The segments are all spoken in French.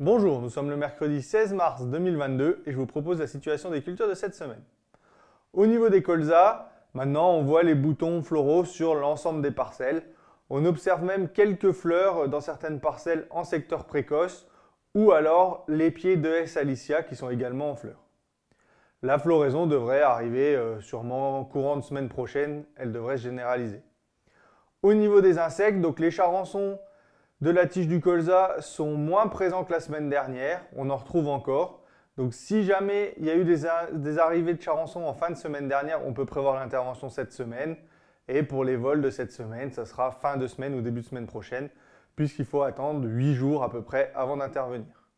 Bonjour, nous sommes le mercredi 16 mars 2022 et je vous propose la situation des cultures de cette semaine. Au niveau des colzas, maintenant on voit les boutons floraux sur l'ensemble des parcelles. On observe même quelques fleurs dans certaines parcelles en secteur précoce ou alors les pieds de S. alicia qui sont également en fleurs. La floraison devrait arriver sûrement courant de semaine prochaine, elle devrait se généraliser. Au niveau des insectes, donc les charançons de la tige du colza sont moins présents que la semaine dernière, on en retrouve encore. Donc si jamais il y a eu des arrivées de charançons en fin de semaine dernière, on peut prévoir l'intervention cette semaine. Et pour les vols de cette semaine, ça sera fin de semaine ou début de semaine prochaine, puisqu'il faut attendre 8 jours à peu près avant d'intervenir.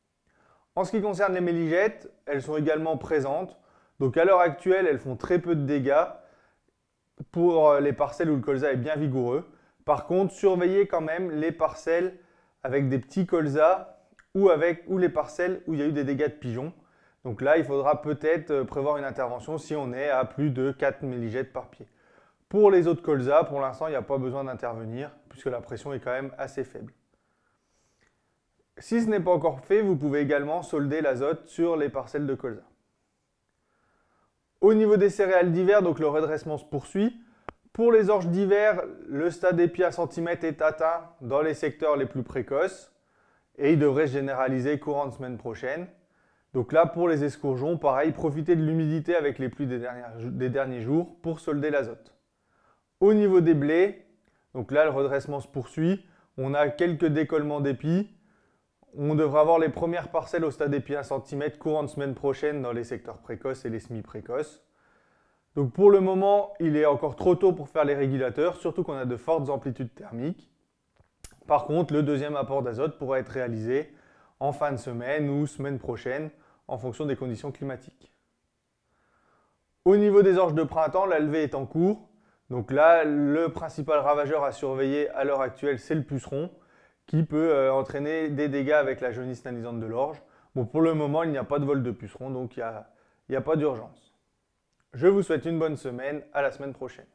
En ce qui concerne les méligettes, elles sont également présentes. Donc à l'heure actuelle, elles font très peu de dégâts pour les parcelles où le colza est bien vigoureux. Par contre, surveillez quand même les parcelles avec des petits colzas ou les parcelles où il y a eu des dégâts de pigeons. Donc là, il faudra peut-être prévoir une intervention si on est à plus de 4 méligettes par pied. Pour les autres colzas, pour l'instant, il n'y a pas besoin d'intervenir puisque la pression est quand même assez faible. Si ce n'est pas encore fait, vous pouvez également solder l'azote sur les parcelles de colza. Au niveau des céréales d'hiver, donc le redressement se poursuit. Pour les orges d'hiver, le stade épi à centimètre est atteint dans les secteurs les plus précoces et il devrait se généraliser courant de semaine prochaine. Donc là, pour les escourgeons, pareil, profitez de l'humidité avec les pluies des derniers jours pour solder l'azote. Au niveau des blés, donc là, le redressement se poursuit. On a quelques décollements d'épis. On devrait avoir les premières parcelles au stade épi 1 cm courant de semaine prochaine dans les secteurs précoces et les semi-précoces. Donc pour le moment, il est encore trop tôt pour faire les régulateurs, surtout qu'on a de fortes amplitudes thermiques. Par contre, le deuxième apport d'azote pourra être réalisé en fin de semaine ou semaine prochaine, en fonction des conditions climatiques. Au niveau des orges de printemps, la levée est en cours. Donc là, le principal ravageur à surveiller à l'heure actuelle, c'est le puceron, qui peut entraîner des dégâts avec la jaunisse nanisante de l'orge. Bon, pour le moment, il n'y a pas de vol de puceron, donc il n'y a pas d'urgence. Je vous souhaite une bonne semaine, à la semaine prochaine.